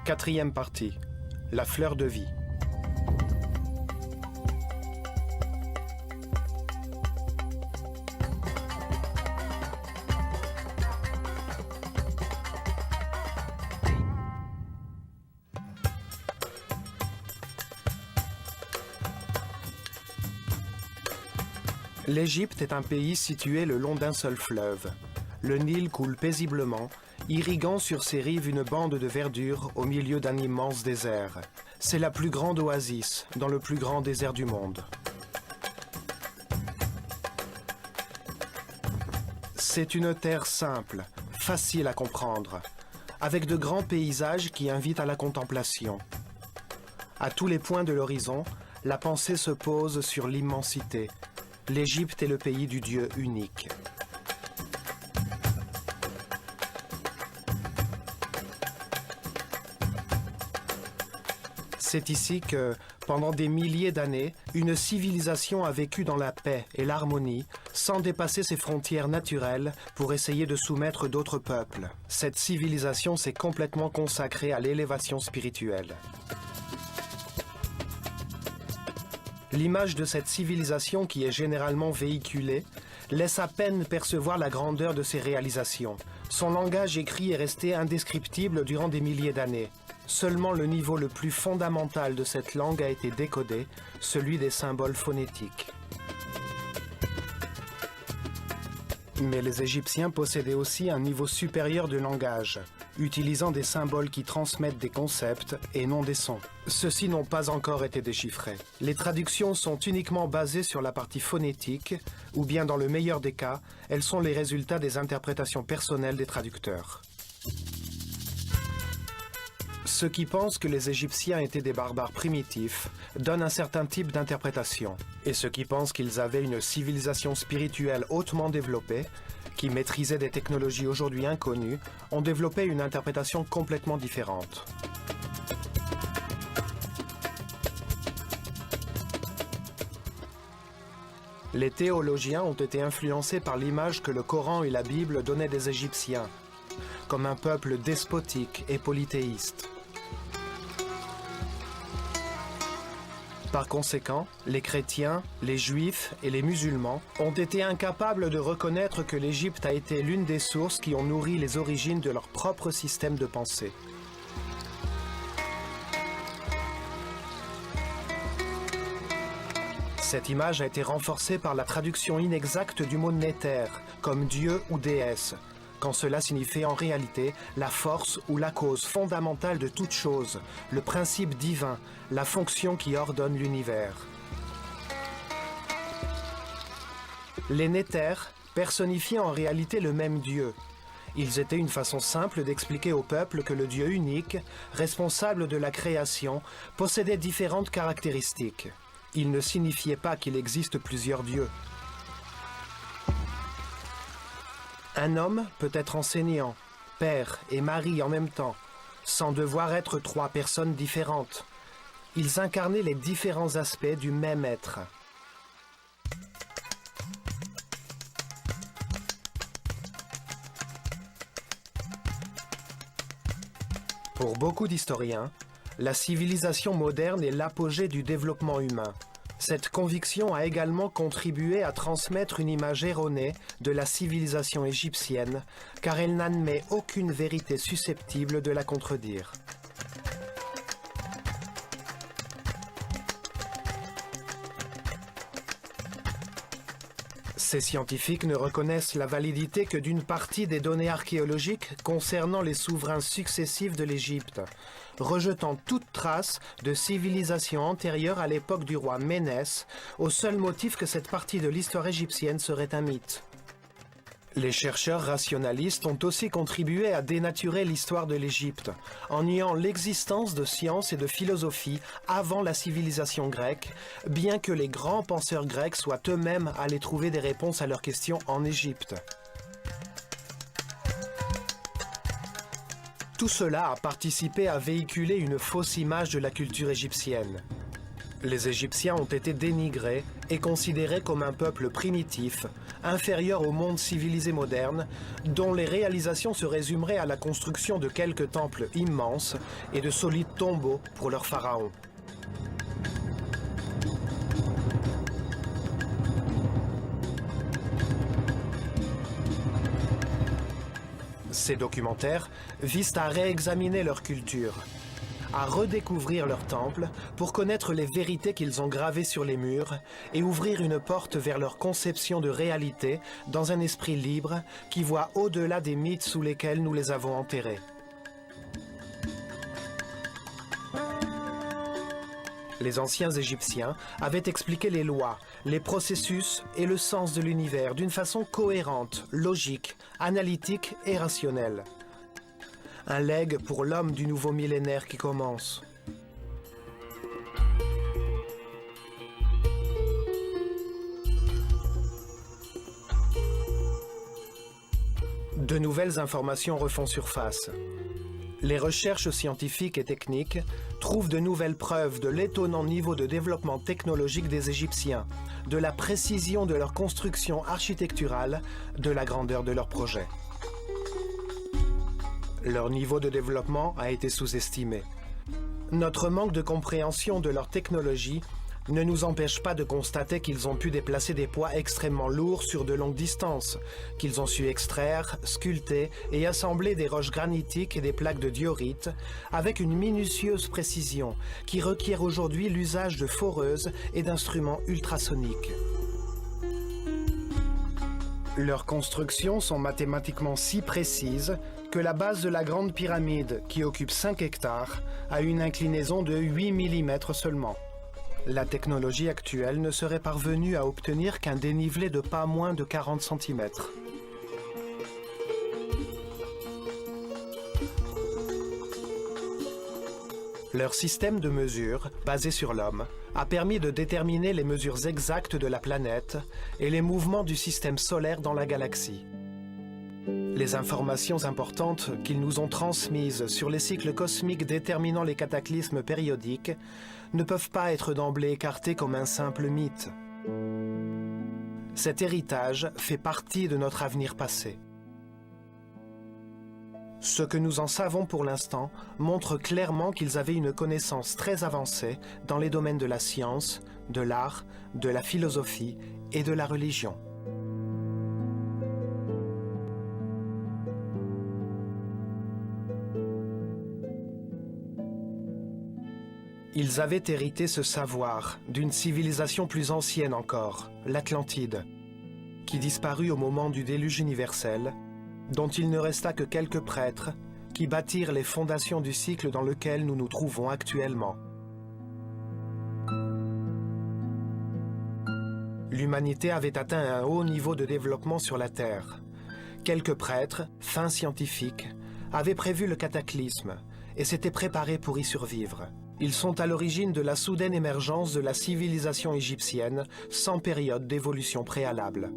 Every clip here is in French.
Quatrième partie, la fleur de vie. L'Égypte est un pays situé le long d'un seul fleuve. Le Nil coule paisiblement, irriguant sur ses rives une bande de verdure au milieu d'un immense désert. C'est la plus grande oasis dans le plus grand désert du monde. C'est une terre simple, facile à comprendre, avec de grands paysages qui invitent à la contemplation. À tous les points de l'horizon, la pensée se pose sur l'immensité. L'Égypte est le pays du Dieu unique. C'est ici que, pendant des milliers d'années, une civilisation a vécu dans la paix et l'harmonie, sans dépasser ses frontières naturelles pour essayer de soumettre d'autres peuples. Cette civilisation s'est complètement consacrée à l'élévation spirituelle. L'image de cette civilisation qui est généralement véhiculée laisse à peine percevoir la grandeur de ses réalisations. Son langage écrit est resté indescriptible durant des milliers d'années. Seulement le niveau le plus fondamental de cette langue a été décodé, celui des symboles phonétiques. Mais les Égyptiens possédaient aussi un niveau supérieur de langage, utilisant des symboles qui transmettent des concepts et non des sons. Ceux-ci n'ont pas encore été déchiffrés. Les traductions sont uniquement basées sur la partie phonétique, ou bien dans le meilleur des cas, elles sont les résultats des interprétations personnelles des traducteurs. Ceux qui pensent que les Égyptiens étaient des barbares primitifs donnent un certain type d'interprétation. Et ceux qui pensent qu'ils avaient une civilisation spirituelle hautement développée, qui maîtrisaient des technologies aujourd'hui inconnues, ont développé une interprétation complètement différente. Les théologiens ont été influencés par l'image que le Coran et la Bible donnaient des Égyptiens, comme un peuple despotique et polythéiste. Par conséquent, les chrétiens, les juifs et les musulmans ont été incapables de reconnaître que l'Égypte a été l'une des sources qui ont nourri les origines de leur propre système de pensée. Cette image a été renforcée par la traduction inexacte du mot Néter, comme Dieu ou déesse, quand cela signifiait en réalité la force ou la cause fondamentale de toute chose, le principe divin, la fonction qui ordonne l'univers. Les Néters personnifiaient en réalité le même Dieu. Ils étaient une façon simple d'expliquer au peuple que le Dieu unique, responsable de la création, possédait différentes caractéristiques. Il ne signifiait pas qu'il existe plusieurs dieux. Un homme peut être enseignant, père et mari en même temps, sans devoir être trois personnes différentes. Ils incarnaient les différents aspects du même être. Pour beaucoup d'historiens, la civilisation moderne est l'apogée du développement humain. Cette conviction a également contribué à transmettre une image erronée de la civilisation égyptienne, car elle n'admet aucune vérité susceptible de la contredire. Ces scientifiques ne reconnaissent la validité que d'une partie des données archéologiques concernant les souverains successifs de l'Égypte, rejetant toute trace de civilisation antérieure à l'époque du roi Ménès, au seul motif que cette partie de l'histoire égyptienne serait un mythe. Les chercheurs rationalistes ont aussi contribué à dénaturer l'histoire de l'Égypte, en niant l'existence de sciences et de philosophie avant la civilisation grecque, bien que les grands penseurs grecs soient eux-mêmes allés trouver des réponses à leurs questions en Égypte. Tout cela a participé à véhiculer une fausse image de la culture égyptienne. Les Égyptiens ont été dénigrés et considérés comme un peuple primitif, inférieur au monde civilisé moderne, dont les réalisations se résumeraient à la construction de quelques temples immenses et de solides tombeaux pour leurs pharaons. Ces documentaires visent à réexaminer leur culture, à redécouvrir leurs temples pour connaître les vérités qu'ils ont gravées sur les murs et ouvrir une porte vers leur conception de réalité dans un esprit libre qui voit au-delà des mythes sous lesquels nous les avons enterrés. Les anciens Égyptiens avaient expliqué les lois, les processus et le sens de l'univers d'une façon cohérente, logique, analytique et rationnelle. Un legs pour l'homme du nouveau millénaire qui commence. De nouvelles informations refont surface. Les recherches scientifiques et techniques trouvent de nouvelles preuves de l'étonnant niveau de développement technologique des Égyptiens, de la précision de leur construction architecturale, de la grandeur de leurs projets. Leur niveau de développement a été sous-estimé. Notre manque de compréhension de leur technologie ne nous empêche pas de constater qu'ils ont pu déplacer des poids extrêmement lourds sur de longues distances, qu'ils ont su extraire, sculpter et assembler des roches granitiques et des plaques de diorite avec une minutieuse précision qui requiert aujourd'hui l'usage de foreuses et d'instruments ultrasoniques. Leurs constructions sont mathématiquement si précises que la base de la Grande Pyramide, qui occupe 5 hectares, a une inclinaison de 8 mm seulement. La technologie actuelle ne serait parvenue à obtenir qu'un dénivelé de pas moins de 40 cm. Leur système de mesure, basé sur l'homme, a permis de déterminer les mesures exactes de la planète et les mouvements du système solaire dans la galaxie. Les informations importantes qu'ils nous ont transmises sur les cycles cosmiques déterminant les cataclysmes périodiques ne peuvent pas être d'emblée écartées comme un simple mythe. Cet héritage fait partie de notre avenir passé. Ce que nous en savons pour l'instant montre clairement qu'ils avaient une connaissance très avancée dans les domaines de la science, de l'art, de la philosophie et de la religion. Ils avaient hérité ce savoir d'une civilisation plus ancienne encore, l'Atlantide, qui disparut au moment du déluge universel, dont il ne resta que quelques prêtres qui bâtirent les fondations du cycle dans lequel nous nous trouvons actuellement. L'humanité avait atteint un haut niveau de développement sur la Terre. Quelques prêtres, fins scientifiques, avaient prévu le cataclysme et s'étaient préparés pour y survivre. Ils sont à l'origine de la soudaine émergence de la civilisation égyptienne sans période d'évolution préalable.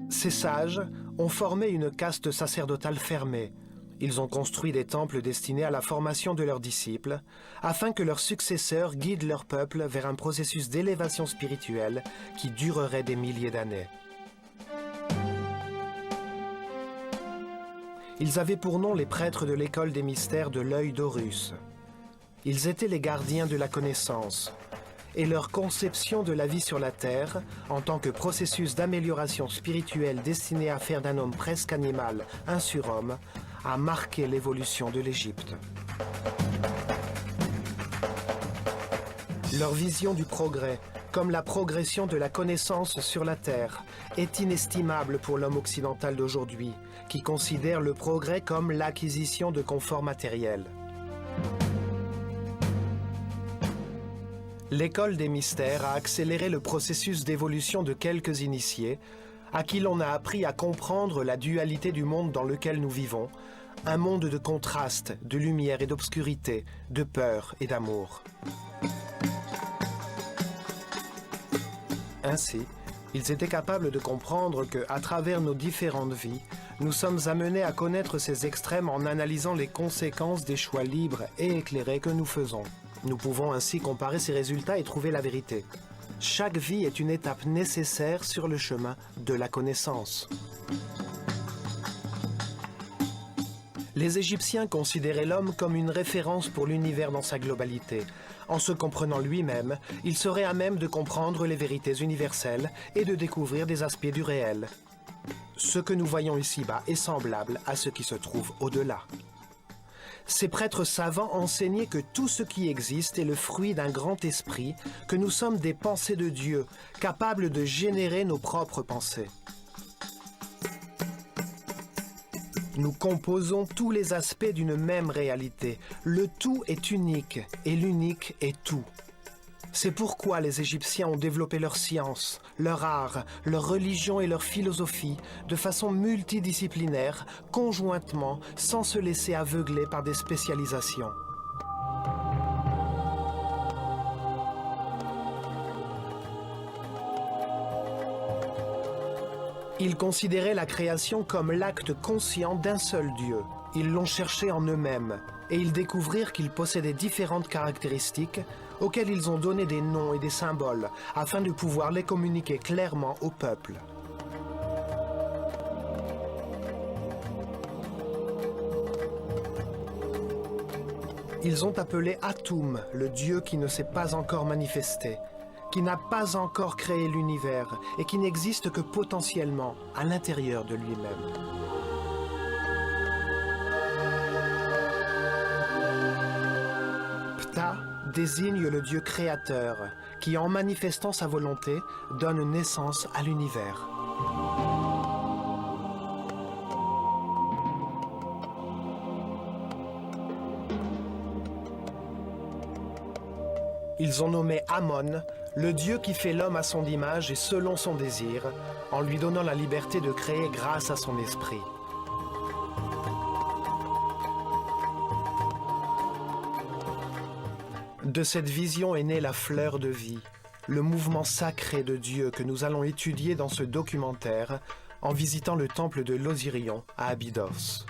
Ces sages ont formé une caste sacerdotale fermée. Ils ont construit des temples destinés à la formation de leurs disciples, afin que leurs successeurs guident leur peuple vers un processus d'élévation spirituelle qui durerait des milliers d'années. Ils avaient pour nom les prêtres de l'école des mystères de l'œil d'Horus. Ils étaient les gardiens de la connaissance, et leur conception de la vie sur la Terre, en tant que processus d'amélioration spirituelle destiné à faire d'un homme presque animal un surhomme, a marqué l'évolution de l'Égypte. Leur vision du progrès, comme la progression de la connaissance sur la Terre, est inestimable pour l'homme occidental d'aujourd'hui, qui considère le progrès comme l'acquisition de confort matériel. L'école des mystères a accéléré le processus d'évolution de quelques initiés, à qui l'on a appris à comprendre la dualité du monde dans lequel nous vivons, un monde de contrastes, de lumière et d'obscurité, de peur et d'amour. Ainsi, ils étaient capables de comprendre que, à travers nos différentes vies, nous sommes amenés à connaître ces extrêmes en analysant les conséquences des choix libres et éclairés que nous faisons. Nous pouvons ainsi comparer ces résultats et trouver la vérité. Chaque vie est une étape nécessaire sur le chemin de la connaissance. Les Égyptiens considéraient l'homme comme une référence pour l'univers dans sa globalité. En se comprenant lui-même, il serait à même de comprendre les vérités universelles et de découvrir des aspects du réel. Ce que nous voyons ici-bas est semblable à ce qui se trouve au-delà. Ces prêtres savants enseignaient que tout ce qui existe est le fruit d'un grand esprit, que nous sommes des pensées de Dieu, capables de générer nos propres pensées. Nous composons tous les aspects d'une même réalité. Le tout est unique et l'unique est tout. C'est pourquoi les Égyptiens ont développé leur science, leur art, leur religion et leur philosophie de façon multidisciplinaire, conjointement, sans se laisser aveugler par des spécialisations. Ils considéraient la création comme l'acte conscient d'un seul Dieu. Ils l'ont cherché en eux-mêmes et ils découvrirent qu'ils possédaient différentes caractéristiques auxquelles ils ont donné des noms et des symboles afin de pouvoir les communiquer clairement au peuple. Ils ont appelé Atum le Dieu qui ne s'est pas encore manifesté, qui n'a pas encore créé l'univers et qui n'existe que potentiellement à l'intérieur de lui-même. Ptah désigne le Dieu créateur qui, en manifestant sa volonté, donne naissance à l'univers. Ils ont nommé Amon le Dieu qui fait l'homme à son image et selon son désir, en lui donnant la liberté de créer grâce à son esprit. De cette vision est née la fleur de vie, le mouvement sacré de Dieu que nous allons étudier dans ce documentaire en visitant le temple de l'Osirion à Abydos.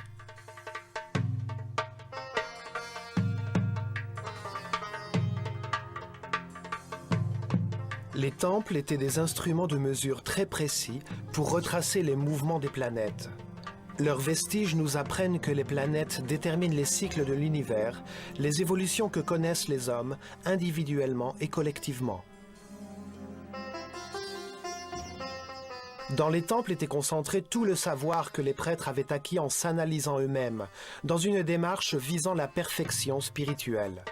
Les temples étaient des instruments de mesure très précis pour retracer les mouvements des planètes. Leurs vestiges nous apprennent que les planètes déterminent les cycles de l'univers, les évolutions que connaissent les hommes individuellement et collectivement. Dans les temples était concentré tout le savoir que les prêtres avaient acquis en s'analysant eux-mêmes, dans une démarche visant la perfection spirituelle.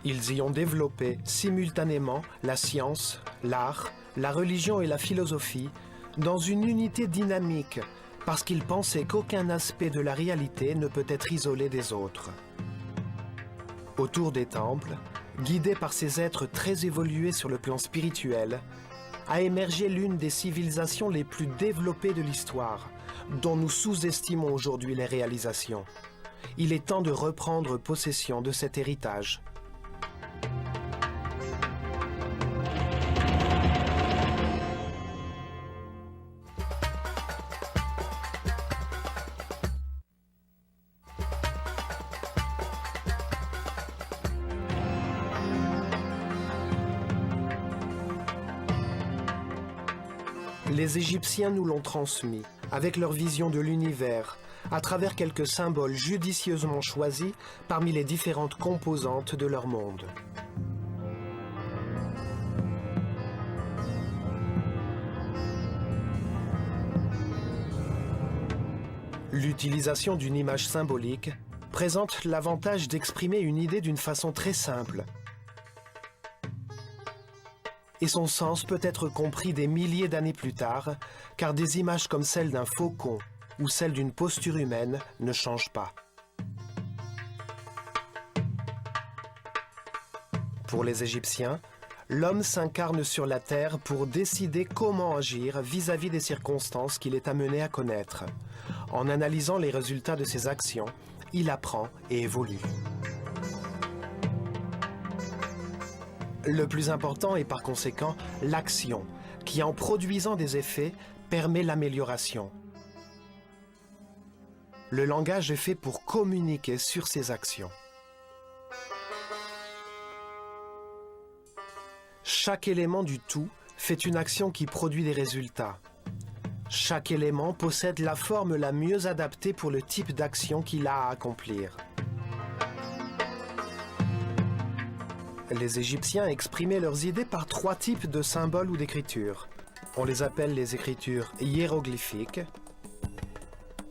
Ils y ont développé simultanément la science, l'art, la religion et la philosophie dans une unité dynamique parce qu'ils pensaient qu'aucun aspect de la réalité ne peut être isolé des autres. Autour des temples, guidés par ces êtres très évolués sur le plan spirituel, a émergé l'une des civilisations les plus développées de l'histoire, dont nous sous-estimons aujourd'hui les réalisations. Il est temps de reprendre possession de cet héritage. Les Égyptiens nous l'ont transmis, avec leur vision de l'univers, à travers quelques symboles judicieusement choisis parmi les différentes composantes de leur monde. L'utilisation d'une image symbolique présente l'avantage d'exprimer une idée d'une façon très simple. Et son sens peut être compris des milliers d'années plus tard, car des images comme celle d'un faucon ou celle d'une posture humaine ne changent pas. Pour les Égyptiens, l'homme s'incarne sur la terre pour décider comment agir vis-à-vis des circonstances qu'il est amené à connaître. En analysant les résultats de ses actions, il apprend et évolue. Le plus important est par conséquent l'action, qui en produisant des effets permet l'amélioration. Le langage est fait pour communiquer sur ses actions. Chaque élément du tout fait une action qui produit des résultats. Chaque élément possède la forme la mieux adaptée pour le type d'action qu'il a à accomplir. Les Égyptiens exprimaient leurs idées par 3 types de symboles ou d'écritures. On les appelle les écritures hiéroglyphiques,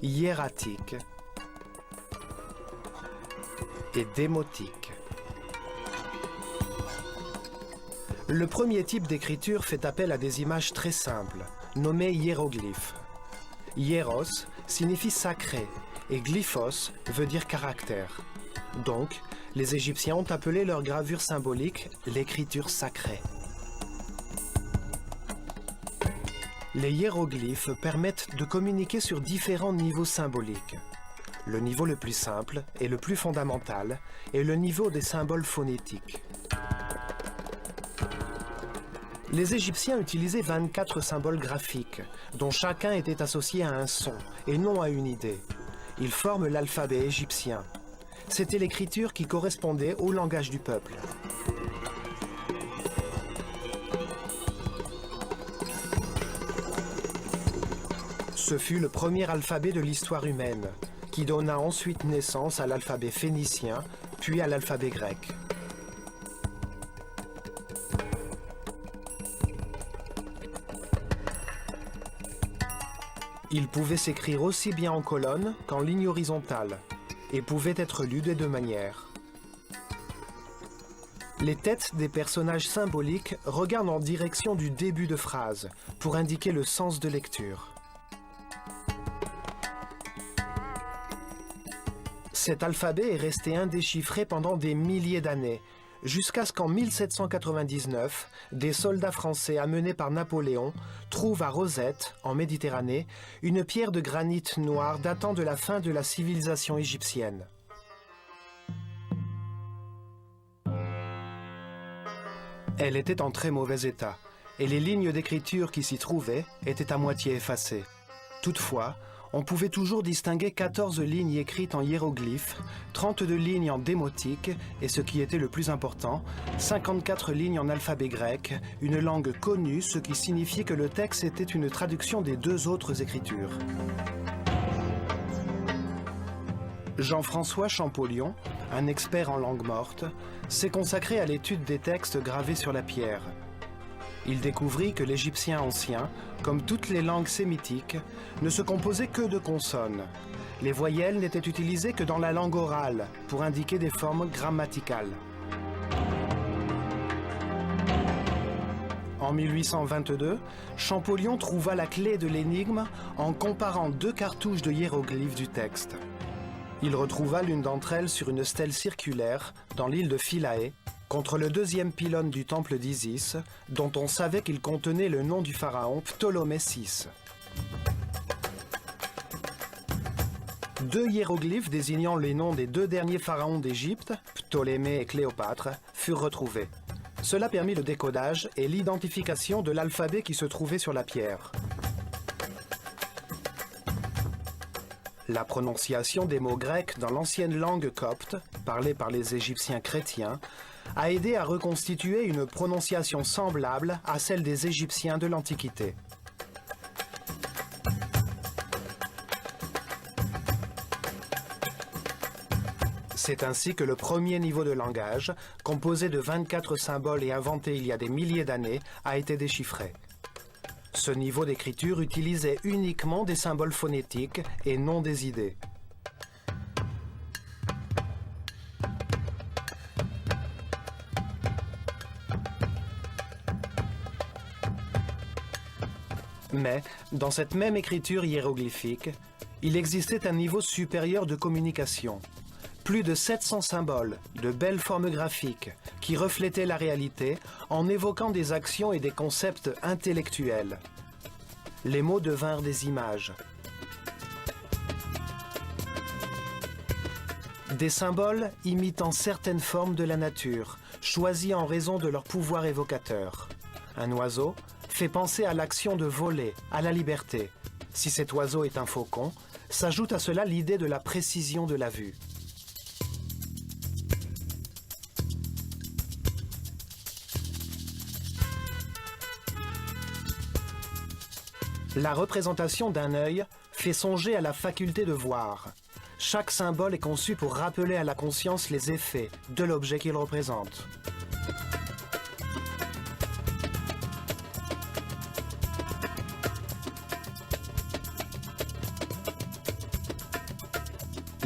hiératiques et démotiques. Le premier type d'écriture fait appel à des images très simples, nommées hiéroglyphes. Hieros signifie sacré et glyphos veut dire caractère. Donc, les Égyptiens ont appelé leur gravure symbolique l'écriture sacrée. Les hiéroglyphes permettent de communiquer sur différents niveaux symboliques. Le niveau le plus simple et le plus fondamental est le niveau des symboles phonétiques. Les Égyptiens utilisaient 24 symboles graphiques, dont chacun était associé à un son et non à une idée. Ils forment l'alphabet égyptien. C'était l'écriture qui correspondait au langage du peuple. Ce fut le premier alphabet de l'histoire humaine, qui donna ensuite naissance à l'alphabet phénicien, puis à l'alphabet grec. Il pouvait s'écrire aussi bien en colonne qu'en ligne horizontale, et pouvait être lu de 2 manières. Les têtes des personnages symboliques regardent en direction du début de phrase, pour indiquer le sens de lecture. Cet alphabet est resté indéchiffré pendant des milliers d'années, jusqu'à ce qu'en 1799, des soldats français amenés par Napoléon trouvent à Rosette, en Méditerranée, une pierre de granit noir datant de la fin de la civilisation égyptienne. Elle était en très mauvais état, et les lignes d'écriture qui s'y trouvaient étaient à moitié effacées. Toutefois, on pouvait toujours distinguer 14 lignes écrites en hiéroglyphes, 32 lignes en démotique et, ce qui était le plus important, 54 lignes en alphabet grec, une langue connue, ce qui signifiait que le texte était une traduction des 2 autres écritures. Jean-François Champollion, un expert en langue morte, s'est consacré à l'étude des textes gravés sur la pierre. Il découvrit que l'égyptien ancien, comme toutes les langues sémitiques, ne se composait que de consonnes. Les voyelles n'étaient utilisées que dans la langue orale, pour indiquer des formes grammaticales. En 1822, Champollion trouva la clé de l'énigme en comparant 2 cartouches de hiéroglyphes du texte. Il retrouva l'une d'entre elles sur une stèle circulaire dans l'île de Philae, contre le 2e pylône du temple d'Isis, dont on savait qu'il contenait le nom du pharaon Ptolémée VI. 2 hiéroglyphes désignant les noms des 2 derniers pharaons d'Égypte, Ptolémée et Cléopâtre, furent retrouvés. Cela permit le décodage et l'identification de l'alphabet qui se trouvait sur la pierre. La prononciation des mots grecs dans l'ancienne langue copte, parlée par les Égyptiens chrétiens, a aidé à reconstituer une prononciation semblable à celle des Égyptiens de l'Antiquité. C'est ainsi que le premier niveau de langage, composé de 24 symboles et inventé il y a des milliers d'années, a été déchiffré. Ce niveau d'écriture utilisait uniquement des symboles phonétiques et non des idées. Mais, dans cette même écriture hiéroglyphique, il existait un niveau supérieur de communication. Plus de 700 symboles, de belles formes graphiques, qui reflétaient la réalité en évoquant des actions et des concepts intellectuels. Les mots devinrent des images. Des symboles imitant certaines formes de la nature, choisis en raison de leur pouvoir évocateur. Un oiseau fait penser à l'action de voler, à la liberté. Si cet oiseau est un faucon, S'ajoute à cela l'idée de la précision de la vue. La représentation d'un œil fait songer à la faculté de voir. Chaque symbole est conçu pour rappeler à la conscience les effets de l'objet qu'il représente.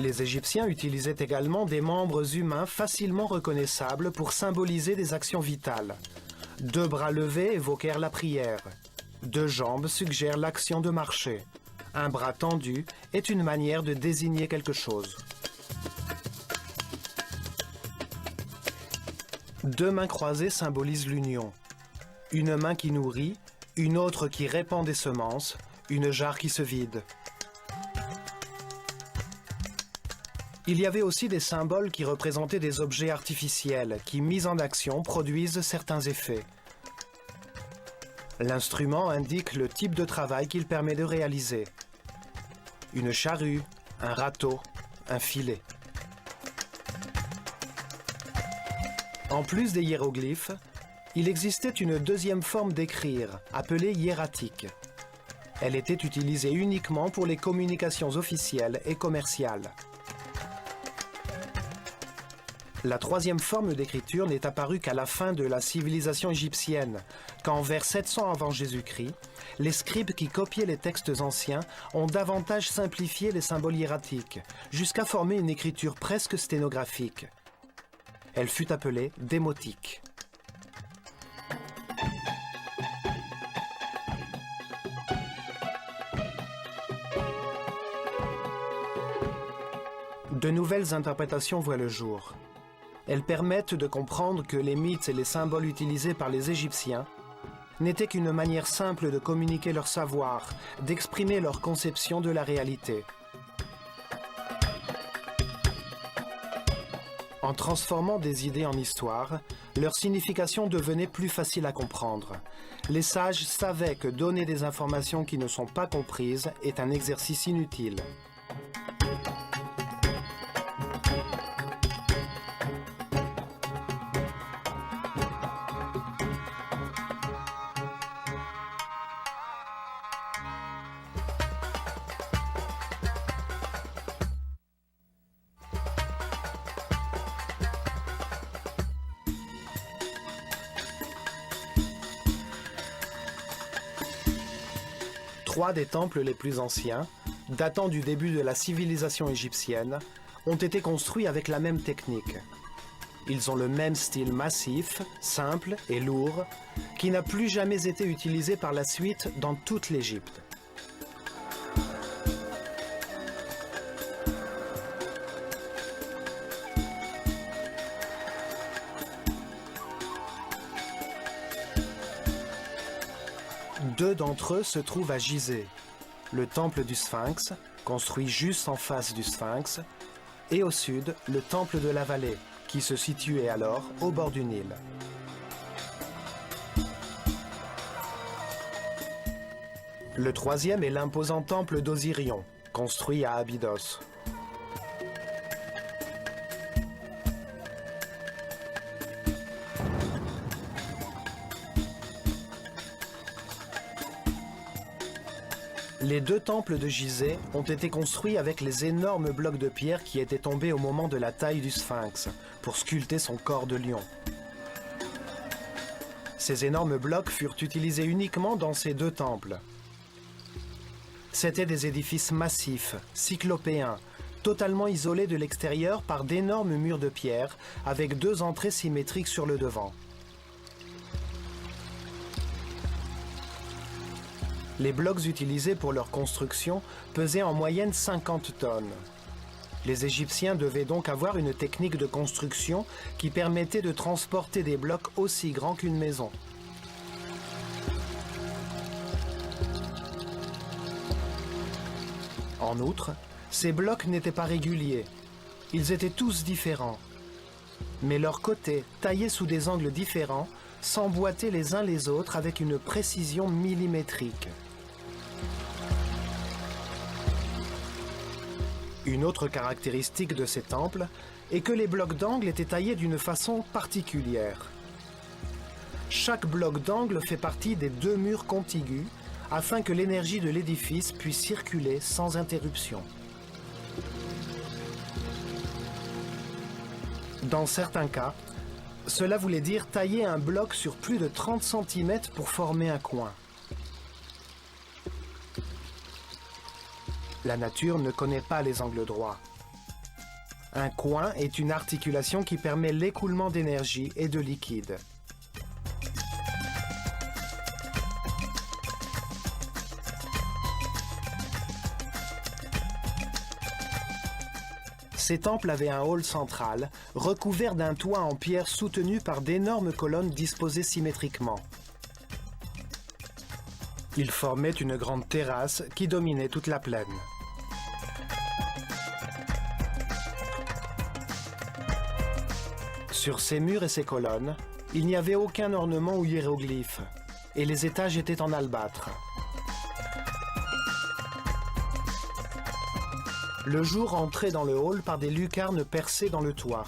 Les Égyptiens utilisaient également des membres humains facilement reconnaissables pour symboliser des actions vitales. 2 bras levés évoquèrent la prière. 2 jambes suggèrent l'action de marcher. Un bras tendu est une manière de désigner quelque chose. 2 mains croisées symbolisent l'union. Une main qui nourrit, une autre qui répand des semences, une jarre qui se vide. Il y avait aussi des symboles qui représentaient des objets artificiels qui, mis en action, produisent certains effets. L'instrument indique le type de travail qu'il permet de réaliser. Une charrue, un râteau, un filet. En plus des hiéroglyphes, il existait une deuxième forme d'écrire, appelée hiératique. Elle était utilisée uniquement pour les communications officielles et commerciales. La troisième forme d'écriture n'est apparue qu'à la fin de la civilisation égyptienne, quand vers 700 avant Jésus-Christ, les scribes qui copiaient les textes anciens ont davantage simplifié les symboles hiératiques, jusqu'à former une écriture presque sténographique. Elle fut appelée démotique. De nouvelles interprétations voient le jour. Elles permettent de comprendre que les mythes et les symboles utilisés par les Égyptiens n'étaient qu'une manière simple de communiquer leur savoir, d'exprimer leur conception de la réalité. En transformant des idées en histoire, leur signification devenait plus facile à comprendre. Les sages savaient que donner des informations qui ne sont pas comprises est un exercice inutile. Trois des temples les plus anciens, datant du début de la civilisation égyptienne, ont été construits avec la même technique. Ils ont le même style massif, simple et lourd, qui n'a plus jamais été utilisé par la suite dans toute l'Égypte. Deux d'entre eux se trouvent à Gizeh, le temple du Sphinx, construit juste en face du Sphinx, et au sud, le temple de la vallée, qui se situait alors au bord du Nil. Le troisième est l'imposant temple d'Osirion, construit à Abydos. Les deux temples de Gizeh ont été construits avec les énormes blocs de pierre qui étaient tombés au moment de la taille du Sphinx, pour sculpter son corps de lion. Ces énormes blocs furent utilisés uniquement dans ces deux temples. C'étaient des édifices massifs, cyclopéens, totalement isolés de l'extérieur par d'énormes murs de pierre, avec deux entrées symétriques sur le devant. Les blocs utilisés pour leur construction pesaient en moyenne 50 tonnes. Les Égyptiens devaient donc avoir une technique de construction qui permettait de transporter des blocs aussi grands qu'une maison. En outre, ces blocs n'étaient pas réguliers. Ils étaient tous différents. Mais leurs côtés, taillés sous des angles différents, s'emboîtaient les uns les autres avec une précision millimétrique. Une autre caractéristique de ces temples est que les blocs d'angle étaient taillés d'une façon particulière. Chaque bloc d'angle fait partie des 2 murs contigus afin que l'énergie de l'édifice puisse circuler sans interruption. Dans certains cas, cela voulait dire tailler un bloc sur plus de 30 cm pour former un coin. La nature ne connaît pas les angles droits. Un coin est une articulation qui permet l'écoulement d'énergie et de liquide. Ces temples avaient un hall central, recouvert d'un toit en pierre soutenu par d'énormes colonnes disposées symétriquement. Ils formaient une grande terrasse qui dominait toute la plaine. Sur ces murs et ces colonnes, il n'y avait aucun ornement ou hiéroglyphe, et les étages étaient en albâtre. Le jour entrait dans le hall par des lucarnes percées dans le toit.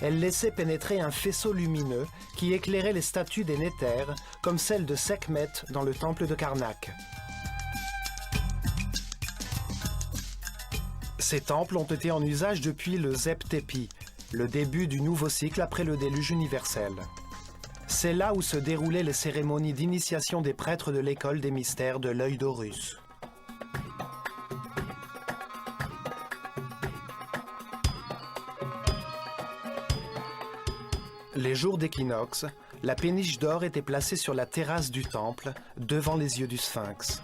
Elles laissaient pénétrer un faisceau lumineux qui éclairait les statues des Néthers, comme celle de Sekhmet dans le temple de Karnak. Ces temples ont été en usage depuis le Zep Tepi, le début du nouveau cycle après le déluge universel. C'est là où se déroulaient les cérémonies d'initiation des prêtres de l'école des mystères de l'œil d'Horus. Les jours d'équinoxe, la péniche d'or était placée sur la terrasse du temple, devant les yeux du Sphinx.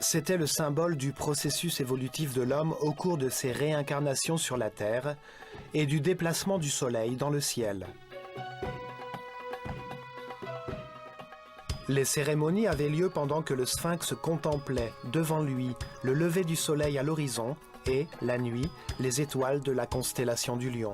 C'était le symbole du processus évolutif de l'homme au cours de ses réincarnations sur la Terre et du déplacement du Soleil dans le ciel. Les cérémonies avaient lieu pendant que le Sphinx contemplait devant lui le lever du Soleil à l'horizon et, la nuit, les étoiles de la constellation du Lion.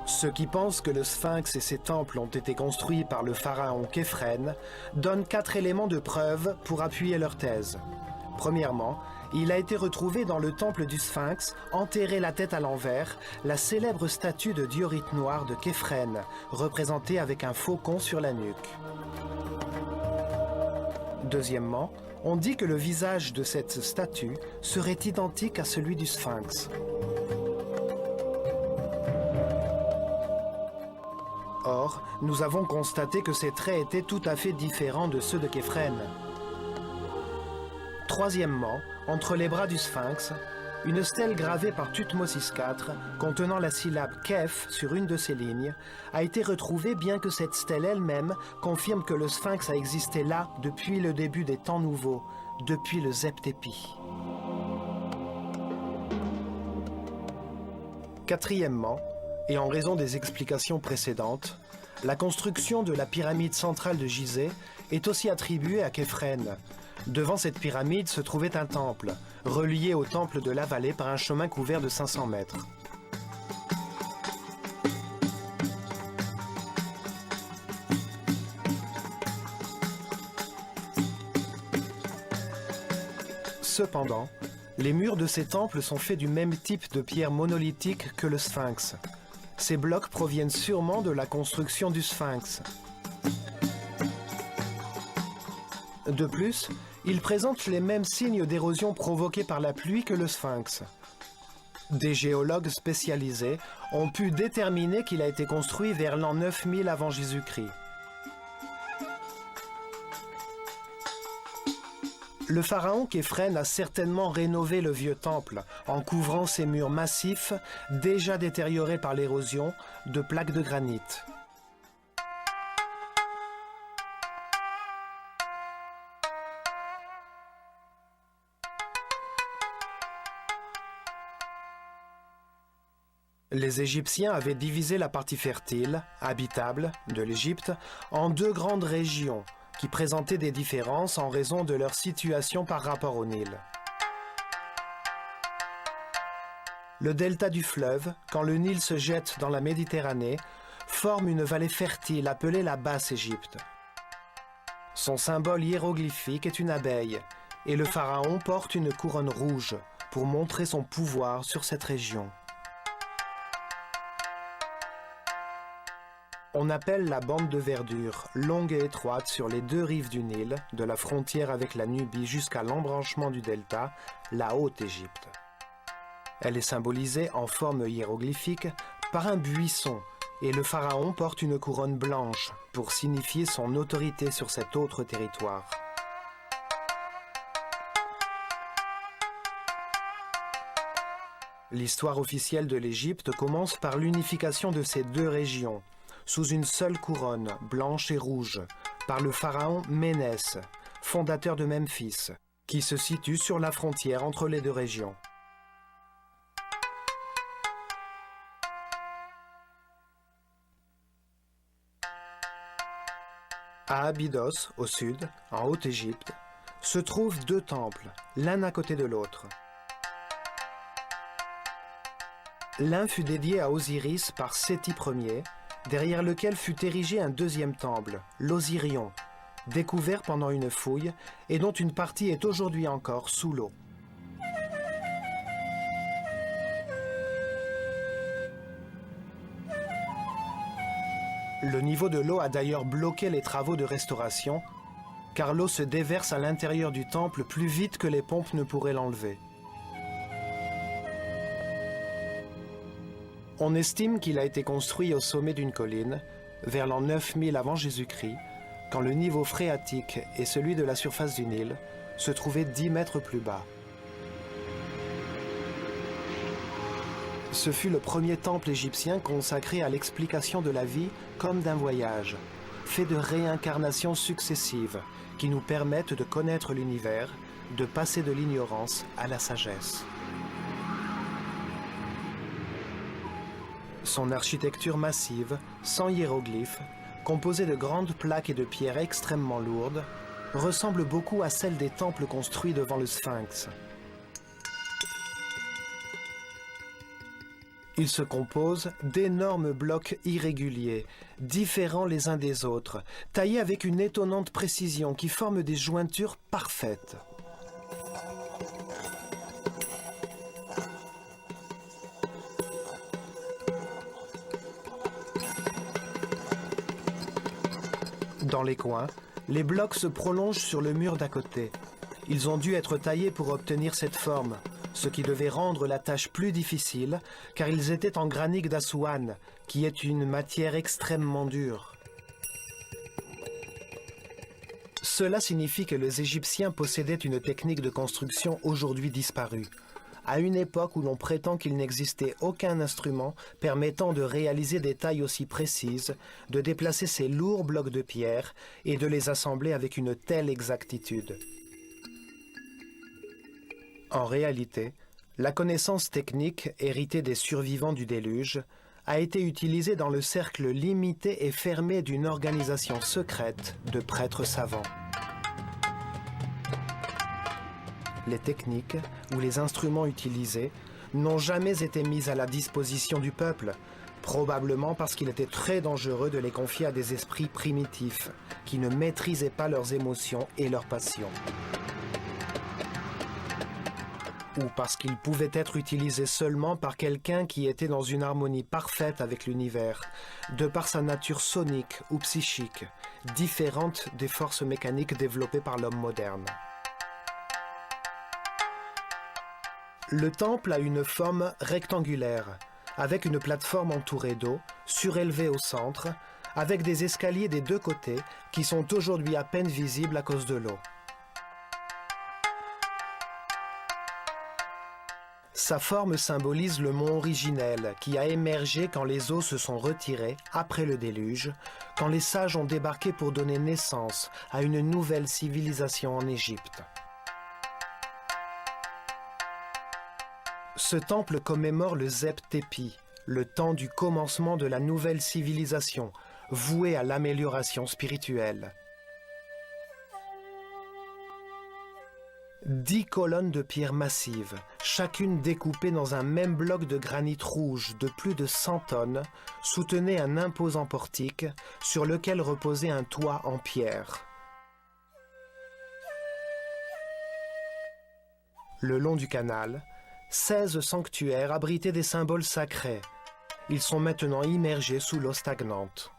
Ceux qui pensent que le Sphinx et ses temples ont été construits par le pharaon Képhren donnent 4 éléments de preuve pour appuyer leur thèse. Premièrement, il a été retrouvé dans le temple du Sphinx, enterré la tête à l'envers, la célèbre statue de diorite noir de Képhren, représentée avec un faucon sur la nuque. Deuxièmement, on dit que le visage de cette statue serait identique à celui du Sphinx. Or, nous avons constaté que ces traits étaient tout à fait différents de ceux de Képhren. Troisièmement, entre les bras du Sphinx, une stèle gravée par Thutmosis IV, contenant la syllabe Kef sur une de ses lignes, a été retrouvée bien que cette stèle elle-même confirme que le Sphinx a existé là depuis le début des temps nouveaux, depuis le Zep Tepi. Quatrièmement, et en raison des explications précédentes, la construction de la pyramide centrale de Gizeh est aussi attribuée à Képhren. Devant cette pyramide se trouvait un temple, relié au temple de la vallée par un chemin couvert de 500 mètres. Cependant, les murs de ces temples sont faits du même type de pierre monolithique que le Sphinx. Ces blocs proviennent sûrement de la construction du Sphinx. De plus, ils présentent les mêmes signes d'érosion provoqués par la pluie que le Sphinx. Des géologues spécialisés ont pu déterminer qu'il a été construit vers l'an 9000 avant Jésus-Christ. Le pharaon Képhren a certainement rénové le vieux temple en couvrant ses murs massifs, déjà détériorés par l'érosion, de plaques de granit. Les Égyptiens avaient divisé la partie fertile, habitable, de l'Égypte en deux grandes régions qui présentaient des différences en raison de leur situation par rapport au Nil. Le delta du fleuve, quand le Nil se jette dans la Méditerranée, forme une vallée fertile appelée la Basse-Égypte. Son symbole hiéroglyphique est une abeille, et le pharaon porte une couronne rouge pour montrer son pouvoir sur cette région. On appelle la bande de verdure, longue et étroite sur les deux rives du Nil, de la frontière avec la Nubie jusqu'à l'embranchement du delta, la Haute-Égypte. Elle est symbolisée en forme hiéroglyphique par un buisson, et le pharaon porte une couronne blanche pour signifier son autorité sur cet autre territoire. L'histoire officielle de l'Égypte commence par l'unification de ces deux régions, sous une seule couronne, blanche et rouge, par le pharaon Ménès, fondateur de Memphis, qui se situe sur la frontière entre les deux régions. À Abydos, au sud, en Haute-Égypte, se trouvent deux temples, l'un à côté de l'autre. L'un fut dédié à Osiris par Séti Ier, derrière lequel fut érigé un deuxième temple, l'Osirion, découvert pendant une fouille et dont une partie est aujourd'hui encore sous l'eau. Le niveau de l'eau a d'ailleurs bloqué les travaux de restauration, car l'eau se déverse à l'intérieur du temple plus vite que les pompes ne pourraient l'enlever. On estime qu'il a été construit au sommet d'une colline, vers l'an 9000 avant Jésus-Christ, quand le niveau phréatique et celui de la surface du Nil se trouvaient 10 mètres plus bas. Ce fut le premier temple égyptien consacré à l'explication de la vie comme d'un voyage, fait de réincarnations successives qui nous permettent de connaître l'univers, de passer de l'ignorance à la sagesse. Son architecture massive, sans hiéroglyphes, composée de grandes plaques et de pierres extrêmement lourdes, ressemble beaucoup à celle des temples construits devant le Sphinx. Il se compose d'énormes blocs irréguliers, différents les uns des autres, taillés avec une étonnante précision qui forment des jointures parfaites. Dans les coins, les blocs se prolongent sur le mur d'à côté. Ils ont dû être taillés pour obtenir cette forme, ce qui devait rendre la tâche plus difficile, car ils étaient en granit d'Assouan, qui est une matière extrêmement dure. Cela signifie que les Égyptiens possédaient une technique de construction aujourd'hui disparue, à une époque où l'on prétend qu'il n'existait aucun instrument permettant de réaliser des tailles aussi précises, de déplacer ces lourds blocs de pierre et de les assembler avec une telle exactitude. En réalité, la connaissance technique héritée des survivants du déluge a été utilisée dans le cercle limité et fermé d'une organisation secrète de prêtres savants. Les techniques ou les instruments utilisés n'ont jamais été mis à la disposition du peuple, probablement parce qu'il était très dangereux de les confier à des esprits primitifs qui ne maîtrisaient pas leurs émotions et leurs passions. Ou parce qu'ils pouvaient être utilisés seulement par quelqu'un qui était dans une harmonie parfaite avec l'univers, de par sa nature sonique ou psychique, différente des forces mécaniques développées par l'homme moderne. Le temple a une forme rectangulaire, avec une plateforme entourée d'eau, surélevée au centre, avec des escaliers des deux côtés qui sont aujourd'hui à peine visibles à cause de l'eau. Sa forme symbolise le mont originel qui a émergé quand les eaux se sont retirées après le déluge, quand les sages ont débarqué pour donner naissance à une nouvelle civilisation en Égypte. Ce temple commémore le Zep Tepi, le temps du commencement de la nouvelle civilisation, vouée à l'amélioration spirituelle. 10 colonnes de pierre massive, chacune découpée dans un même bloc de granit rouge de plus de 100 tonnes, soutenaient un imposant portique sur lequel reposait un toit en pierre. Le long du canal, 16 sanctuaires abritaient des symboles sacrés. Ils sont maintenant immergés sous l'eau stagnante.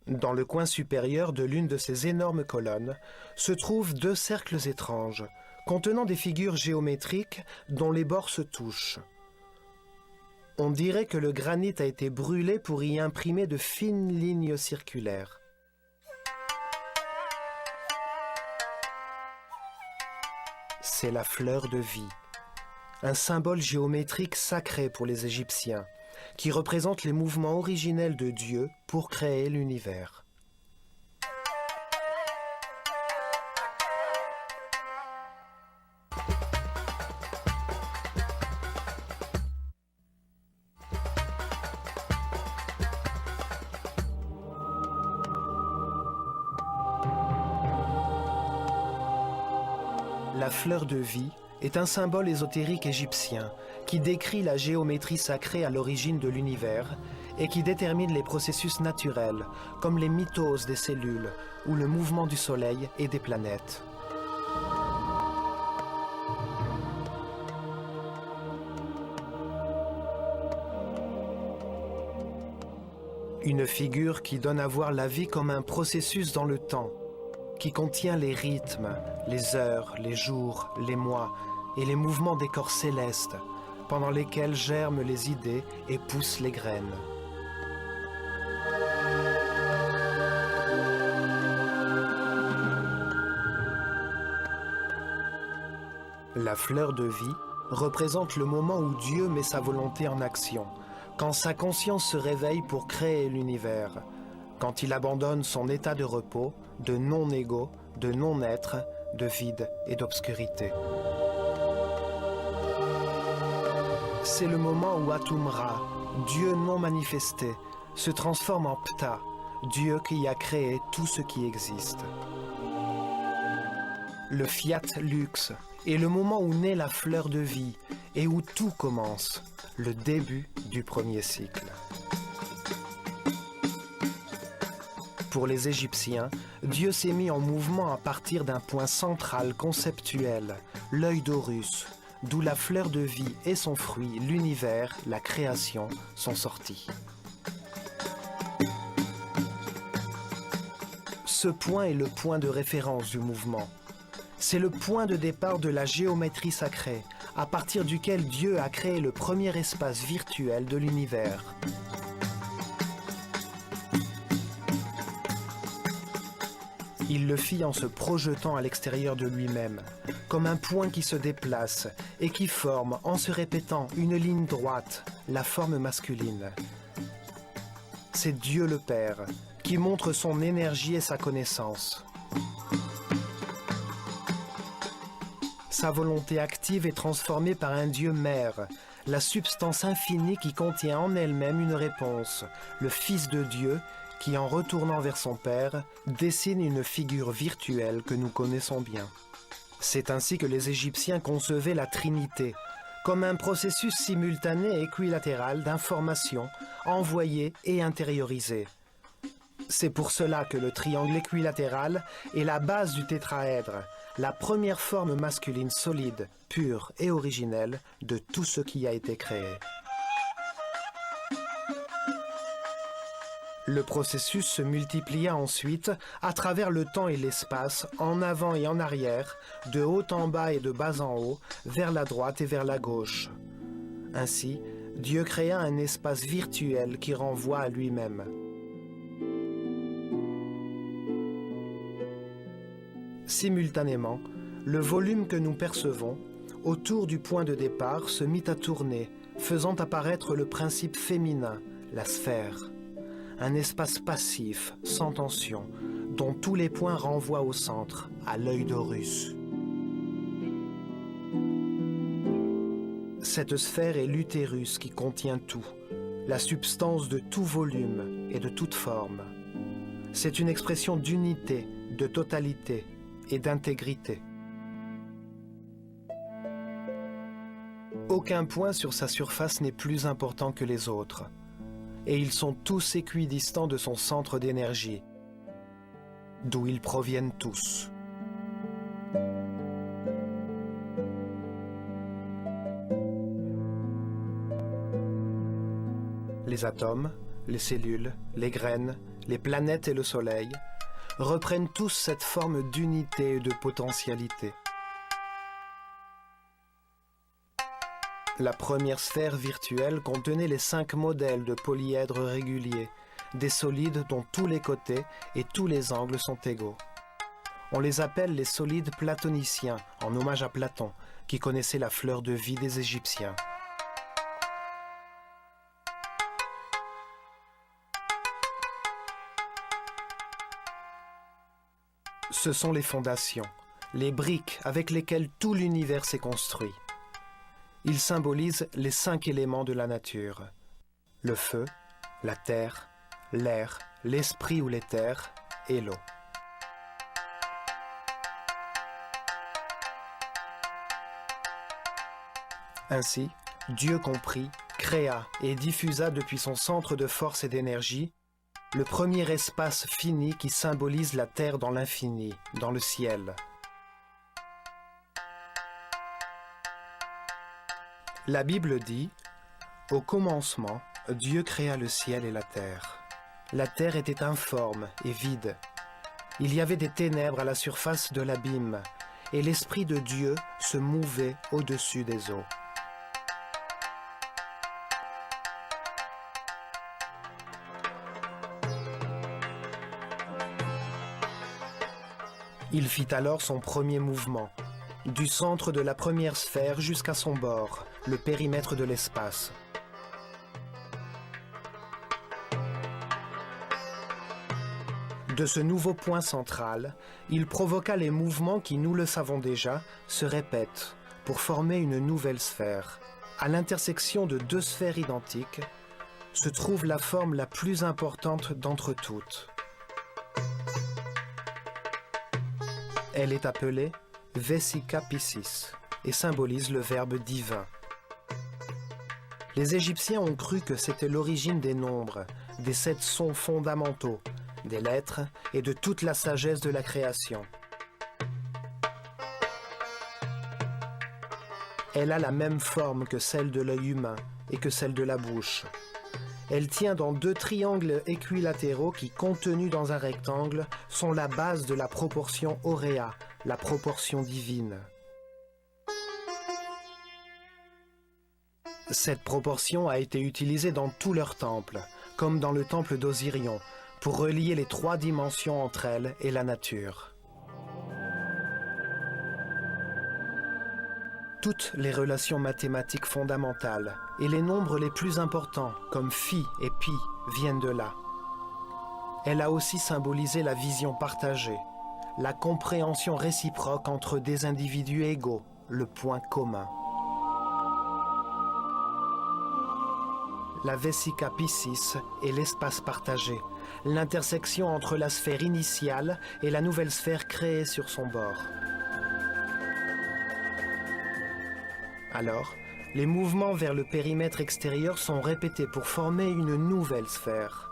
Dans le coin supérieur de l'une de ces énormes colonnes se trouvent 2 cercles étranges, contenant des figures géométriques dont les bords se touchent. On dirait que le granit a été brûlé pour y imprimer de fines lignes circulaires. C'est la fleur de vie, un symbole géométrique sacré pour les Égyptiens, qui représente les mouvements originels de Dieu pour créer l'univers. La fleur de vie est un symbole ésotérique égyptien qui décrit la géométrie sacrée à l'origine de l'univers et qui détermine les processus naturels, comme les mitoses des cellules ou le mouvement du Soleil et des planètes. Une figure qui donne à voir la vie comme un processus dans le temps, qui contient les rythmes, les heures, les jours, les mois et les mouvements des corps célestes, pendant lesquels germent les idées et poussent les graines. La fleur de vie représente le moment où Dieu met sa volonté en action, quand sa conscience se réveille pour créer l'univers, quand il abandonne son état de repos, de non-ego, de non-être, de vide et d'obscurité. C'est le moment où Atum-Ra, Dieu non manifesté, se transforme en Ptah, Dieu qui a créé tout ce qui existe. Le Fiat Lux est le moment où naît la fleur de vie et où tout commence, le début du premier cycle. Pour les Égyptiens, Dieu s'est mis en mouvement à partir d'un point central conceptuel, l'œil d'Horus, d'où la fleur de vie et son fruit, l'univers, la création, sont sortis. Ce point est le point de référence du mouvement. C'est le point de départ de la géométrie sacrée, à partir duquel Dieu a créé le premier espace virtuel de l'univers. Il le fit en se projetant à l'extérieur de lui-même, comme un point qui se déplace et qui forme, en se répétant, une ligne droite, la forme masculine. C'est Dieu le Père qui montre son énergie et sa connaissance. Sa volonté active est transformée par un Dieu mère, la substance infinie qui contient en elle-même une réponse, le Fils de Dieu qui, en retournant vers son Père, dessine une figure virtuelle que nous connaissons bien. C'est ainsi que les Égyptiens concevaient la Trinité, comme un processus simultané et équilatéral d'informations envoyées et intériorisées. C'est pour cela que le triangle équilatéral est la base du tétraèdre, la première forme masculine solide, pure et originelle de tout ce qui a été créé. Le processus se multiplia ensuite à travers le temps et l'espace, en avant et en arrière, de haut en bas et de bas en haut, vers la droite et vers la gauche. Ainsi, Dieu créa un espace virtuel qui renvoie à lui-même. Simultanément, le volume que nous percevons, autour du point de départ, se mit à tourner, faisant apparaître le principe féminin, la sphère. Un espace passif, sans tension, dont tous les points renvoient au centre, à l'œil d'Horus. Cette sphère est l'utérus qui contient tout, la substance de tout volume et de toute forme. C'est une expression d'unité, de totalité et d'intégrité. Aucun point sur sa surface n'est plus important que les autres, et ils sont tous équidistants de son centre d'énergie, d'où ils proviennent tous. Les atomes, les cellules, les graines, les planètes et le Soleil reprennent tous cette forme d'unité et de potentialité. La première sphère virtuelle contenait les 5 modèles de polyèdres réguliers, des solides dont tous les côtés et tous les angles sont égaux. On les appelle les solides platoniciens, en hommage à Platon, qui connaissait la fleur de vie des Égyptiens. Ce sont les fondations, les briques avec lesquelles tout l'univers s'est construit. Ils symbolisent les 5 éléments de la nature. Le feu, la terre, l'air, l'esprit ou l'éther et l'eau. Ainsi, Dieu comprit, créa et diffusa depuis son centre de force et d'énergie le premier espace fini qui symbolise la terre dans l'infini, dans le ciel. La Bible dit « Au commencement, Dieu créa le ciel et la terre. La terre était informe et vide. Il y avait des ténèbres à la surface de l'abîme, et l'Esprit de Dieu se mouvait au-dessus des eaux. » Il fit alors son premier mouvement, du centre de la première sphère jusqu'à son bord, le périmètre de l'espace. De ce nouveau point central, il provoqua les mouvements qui, nous le savons déjà, se répètent pour former une nouvelle sphère. À l'intersection de 2 sphères identiques se trouve la forme la plus importante d'entre toutes. Elle est appelée Vesica Piscis et symbolise le verbe divin. Les Égyptiens ont cru que c'était l'origine des nombres, des 7 sons fondamentaux, des lettres et de toute la sagesse de la création. Elle a la même forme que celle de l'œil humain et que celle de la bouche. Elle tient dans 2 triangles équilatéraux qui, contenus dans un rectangle, sont la base de la proportion auréa, la proportion divine. Cette proportion a été utilisée dans tous leurs temples, comme dans le temple d'Osirion, pour relier les 3 dimensions entre elles et la nature. Toutes les relations mathématiques fondamentales et les nombres les plus importants, comme phi et pi, viennent de là. Elle a aussi symbolisé la vision partagée, la compréhension réciproque entre des individus égaux, le point commun. La Vesica Piscis est l'espace partagé, l'intersection entre la sphère initiale et la nouvelle sphère créée sur son bord. Alors, les mouvements vers le périmètre extérieur sont répétés pour former une nouvelle sphère.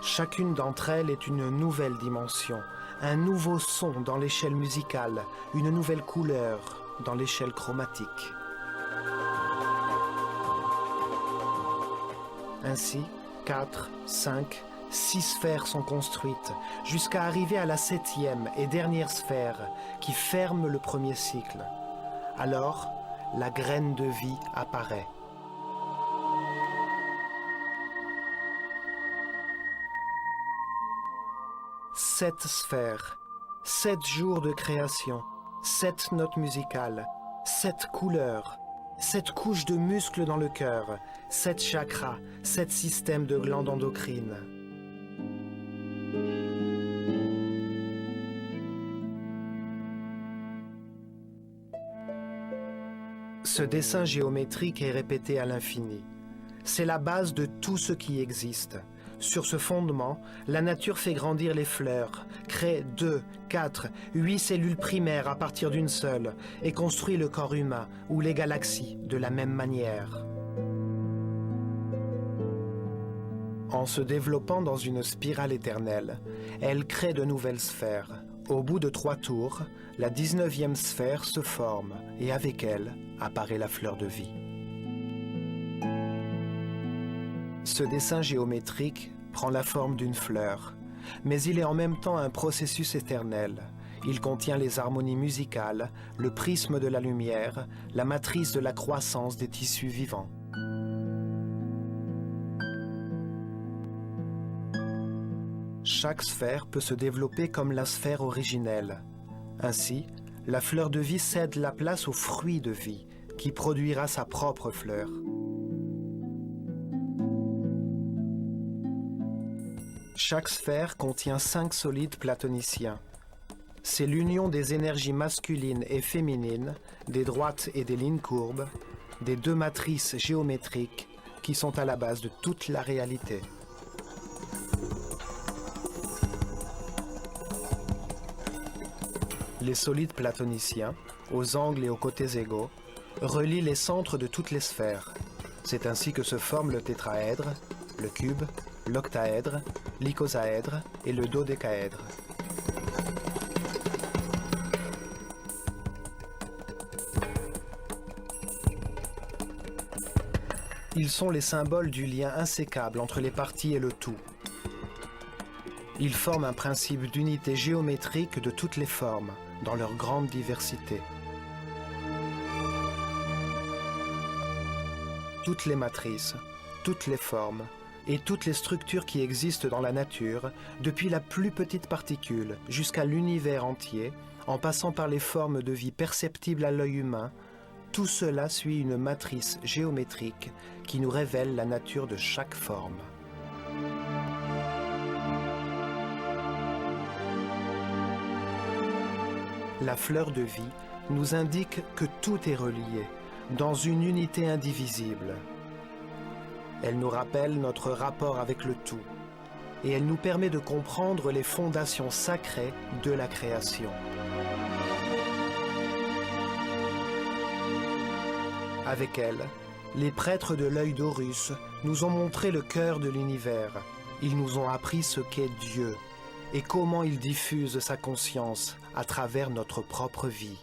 Chacune d'entre elles est une nouvelle dimension, un nouveau son dans l'échelle musicale, une nouvelle couleur dans l'échelle chromatique. Ainsi, 4, 5, 6 sphères sont construites, jusqu'à arriver à la 7e et dernière sphère qui ferme le premier cycle. Alors, la graine de vie apparaît. Sept sphères, 7 jours de création, 7 notes musicales, 7 couleurs, 7 couches de muscles dans le cœur, 7 chakras, 7 systèmes de glandes endocrines. Ce dessin géométrique est répété à l'infini. C'est la base de tout ce qui existe. Sur ce fondement, la nature fait grandir les fleurs, crée 2, 4, 8 cellules primaires à partir d'une seule et construit le corps humain ou les galaxies de la même manière. En se développant dans une spirale éternelle, elle crée de nouvelles sphères. Au bout de 3 tours, la 19e sphère se forme et avec elle apparaît la fleur de vie. Ce dessin géométrique prend la forme d'une fleur, mais il est en même temps un processus éternel. Il contient les harmonies musicales, le prisme de la lumière, la matrice de la croissance des tissus vivants. Chaque sphère peut se développer comme la sphère originelle. Ainsi, la fleur de vie cède la place au fruit de vie, qui produira sa propre fleur. Chaque sphère contient 5 solides platoniciens. C'est l'union des énergies masculines et féminines, des droites et des lignes courbes, des 2 matrices géométriques qui sont à la base de toute la réalité. Les solides platoniciens, aux angles et aux côtés égaux, relient les centres de toutes les sphères. C'est ainsi que se forment le tétraèdre, le cube, l'octaèdre, l'icosaèdre et le dodécaèdre. Ils sont les symboles du lien insécable entre les parties et le tout. Ils forment un principe d'unité géométrique de toutes les formes, dans leur grande diversité. Toutes les matrices, toutes les formes et toutes les structures qui existent dans la nature, depuis la plus petite particule jusqu'à l'univers entier, en passant par les formes de vie perceptibles à l'œil humain, tout cela suit une matrice géométrique qui nous révèle la nature de chaque forme. La fleur de vie nous indique que tout est relié, dans une unité indivisible. Elle nous rappelle notre rapport avec le tout, et elle nous permet de comprendre les fondations sacrées de la création. Avec elle, les prêtres de l'œil d'Horus nous ont montré le cœur de l'univers. Ils nous ont appris ce qu'est Dieu et comment il diffuse sa conscience à travers notre propre vie.